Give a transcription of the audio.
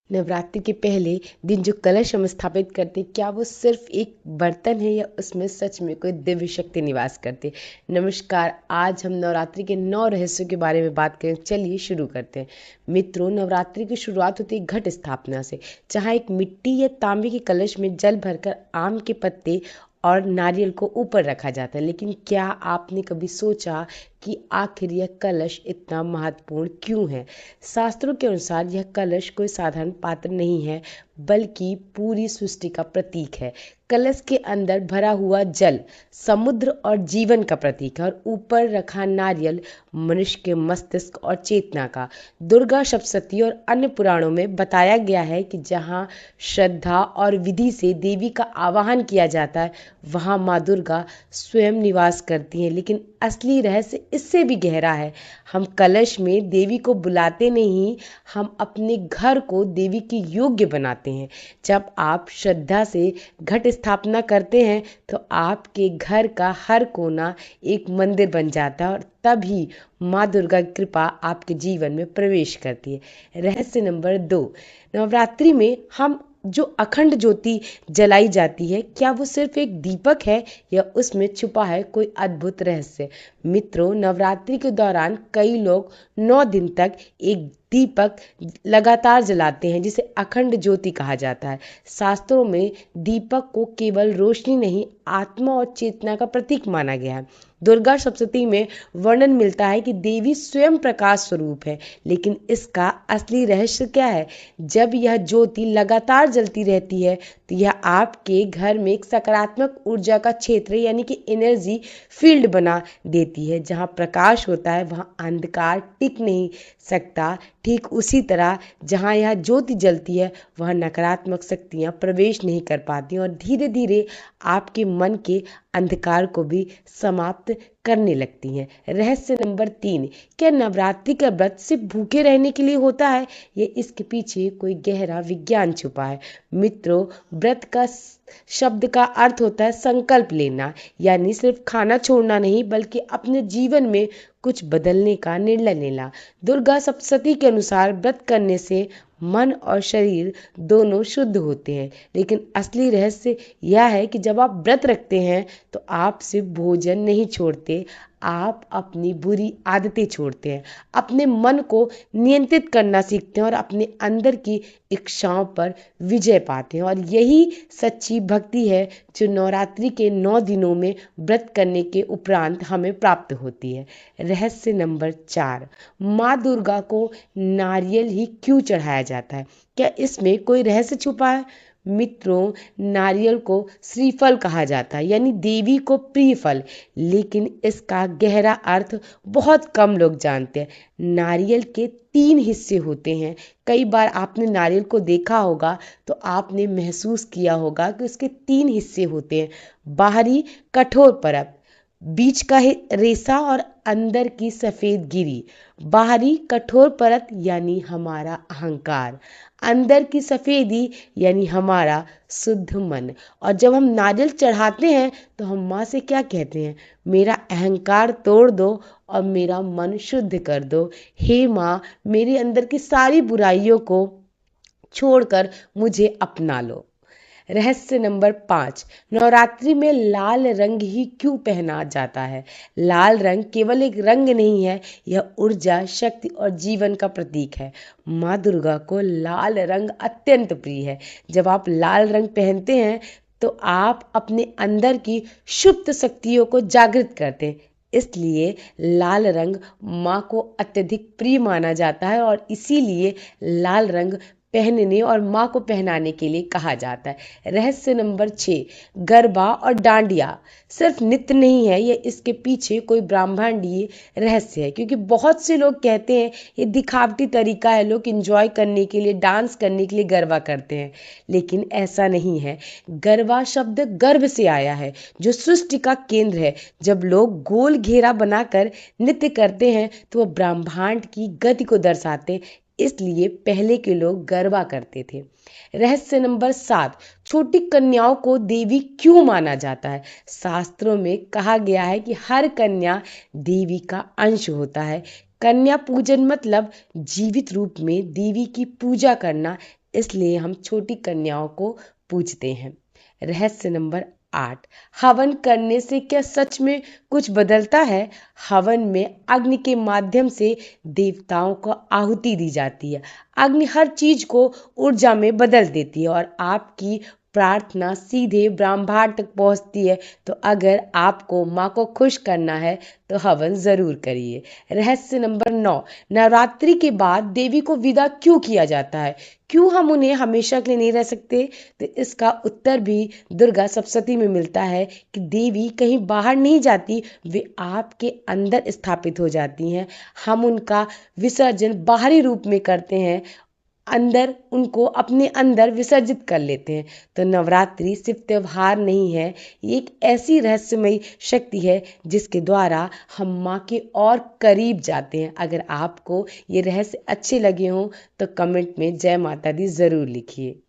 नवरात्रि के पहले दिन जो कलश हम स्थापित करते हैं, क्या वो सिर्फ एक बर्तन है या उसमें सच में कोई दिव्य शक्ति निवास करती है? नमस्कार, आज हम नवरात्रि के 9 रहस्यों के बारे में बात करें। चलिए शुरू करते हैं। मित्रों, नवरात्रि की शुरुआत होती है घट स्थापना से, जहाँ एक मिट्टी या तांबे के कलश में जल भरकर आम के पत्ते और नारियल को ऊपर रखा जाता है। लेकिन क्या आपने कभी सोचा कि आखिर यह कलश इतना महत्वपूर्ण क्यों है? शास्त्रों के अनुसार यह कलश कोई साधारण पात्र नहीं है, बल्कि पूरी सृष्टि का प्रतीक है। कलश के अंदर भरा हुआ जल समुद्र और जीवन का प्रतीक है, और ऊपर रखा नारियल मनुष्य के मस्तिष्क और चेतना का। दुर्गा सप्तशती और अन्य पुराणों में बताया गया है कि जहाँ श्रद्धा और विधि से देवी का आवाहन किया जाता है, वहाँ माँ दुर्गा स्वयं निवास करती हैं। लेकिन असली रहस्य इससे भी गहरा है। हम कलश में देवी को बुलाते नहीं, हम अपने घर को देवी के योग्य बनाते हैं। जब आप श्रद्धा से घट स्थापना करते हैं, तो आपके घर का हर कोना एक मंदिर बन जाता है, और तभी माँ दुर्गा की कृपा आपके जीवन में प्रवेश करती है। रहस्य नंबर 2, नवरात्रि में हम जो अखंड ज्योति जलाई जाती है, क्या वो सिर्फ एक दीपक है या उसमें छुपा है कोई अद्भुत रहस्य? मित्रों, नवरात्रि के दौरान कई लोग 9 दिन तक एक दीपक लगातार जलाते हैं, जिसे अखंड ज्योति कहा जाता है। शास्त्रों में दीपक को केवल रोशनी नहीं, आत्मा और चेतना का प्रतीक माना गया है। दुर्गा सप्तशती में वर्णन मिलता है कि देवी स्वयं प्रकाश स्वरूप है। लेकिन इसका असली रहस्य क्या है? जब यह ज्योति लगातार जलती रहती है, तो यह आपके घर में एक सकारात्मक ऊर्जा का क्षेत्र यानी कि एनर्जी फील्ड बना देती है। जहाँ प्रकाश होता है, वहाँ अंधकार टिक नहीं सकता। ठीक उसी तरह जहाँ यह ज्योति जलती है, वहाँ नकारात्मक शक्तियाँ प्रवेश नहीं कर पाती, और धीरे धीरे आपके मन के अंधकार को भी समाप्त करने लगती हैं। रहस्य नंबर 3, क्या नवरात्रि का व्रत सिर्फ भूखे रहने के लिए होता है या इसके पीछे कोई गहरा विज्ञान छुपा है? मित्रों, व्रत का शब्द का अर्थ होता है संकल्प लेना, यानी सिर्फ खाना छोड़ना नहीं, बल्कि अपने जीवन में कुछ बदलने का निर्णय लेना। दुर्गा सप्तशती के अनुसार व्रत करने से मन और शरीर दोनों शुद्ध होते हैं। लेकिन असली रहस्य यह है कि जब आप व्रत रखते हैं, तो आप सिर्फ भोजन नहीं छोड़ते, आप अपनी बुरी आदतें छोड़ते हैं, अपने मन को नियंत्रित करना सीखते हैं, और अपने अंदर की इच्छाओं पर विजय पाते हैं। और यही सच्ची भक्ति है जो नवरात्रि के 9 दिनों में व्रत करने के उपरांत हमें प्राप्त होती है। रहस्य नंबर 4, माँ दुर्गा को नारियल ही क्यों चढ़ाया जाता है? क्या इसमें कोई रहस्य छुपा है? मित्रों, नारियल को श्रीफल कहा जाता है, यानी देवी को प्रिय फल। लेकिन इसका गहरा अर्थ बहुत कम लोग जानते हैं। नारियल के 3 हिस्से होते हैं। कई बार आपने नारियल को देखा होगा, तो आपने महसूस किया होगा कि उसके 3 हिस्से होते हैं। बाहरी कठोर परत, बीच का रेसा, और अंदर की सफेद गिरी। बाहरी कठोर परत यानी हमारा अहंकार, अंदर की सफेदी यानी हमारा शुद्ध मन। और जब हम नारियल चढ़ाते हैं, तो हम माँ से क्या कहते हैं? मेरा अहंकार तोड़ दो और मेरा मन शुद्ध कर दो। हे माँ, मेरे अंदर की सारी बुराइयों को छोड़कर मुझे अपना लो। रहस्य नंबर 5, नवरात्रि में लाल रंग ही क्यों पहना जाता है? लाल रंग केवल एक रंग नहीं है, यह ऊर्जा, शक्ति और जीवन का प्रतीक है। माँ दुर्गा को लाल रंग अत्यंत प्रिय है। जब आप लाल रंग पहनते हैं, तो आप अपने अंदर की सुप्त शक्तियों को जागृत करते हैं। इसलिए लाल रंग माँ को अत्यधिक प्रिय माना जाता है, और इसीलिए लाल रंग पहनने और माँ को पहनाने के लिए कहा जाता है। रहस्य नंबर 6, गरबा और डांडिया सिर्फ नृत्य नहीं है, ये इसके पीछे कोई ब्रह्मांडीय रहस्य है। क्योंकि बहुत से लोग कहते हैं ये दिखावटी तरीका है, लोग एंजॉय करने के लिए, डांस करने के लिए गरबा करते हैं। लेकिन ऐसा नहीं है। गरबा शब्द गर्भ से आया है, जो सृष्टि का केंद्र है। जब लोग गोल घेरा बनाकर नृत्य करते हैं, तो वह ब्रह्मांड की गति को दर्शाते हैं। इसलिए पहले के लोग गरबा करते थे। रहस्य नंबर 7, छोटी कन्याओं को देवी क्यों माना जाता है? शास्त्रों में कहा गया है कि हर कन्या देवी का अंश होता है। कन्या पूजन मतलब जीवित रूप में देवी की पूजा करना। इसलिए हम छोटी कन्याओं को पूजते हैं। रहस्य नंबर 8, हवन करने से क्या सच में कुछ बदलता है? हवन में अग्नि के माध्यम से देवताओं को आहुति दी जाती है। अग्नि हर चीज को ऊर्जा में बदल देती है और आपकी प्रार्थना सीधे ब्रह्मांड तक पहुंचती है। तो अगर आपको माँ को खुश करना है तो हवन जरूर करिए। रहस्य नंबर 9, नवरात्रि के बाद देवी को विदा क्यों किया जाता है? क्यों हम उन्हें हमेशा के लिए नहीं रह सकते? तो इसका उत्तर भी दुर्गा सप्तशती में मिलता है कि देवी कहीं बाहर नहीं जाती, वे आपके अंदर स्थापित हो जाती हैं। हम उनका विसर्जन बाहरी रूप में करते हैं, अंदर उनको अपने अंदर विसर्जित कर लेते हैं। तो नवरात्रि सिर्फ त्योहार नहीं है, ये एक ऐसी रहस्यमयी शक्ति है जिसके द्वारा हम माँ के और करीब जाते हैं। अगर आपको ये रहस्य अच्छे लगे हों तो कमेंट में जय माता दी ज़रूर लिखिए।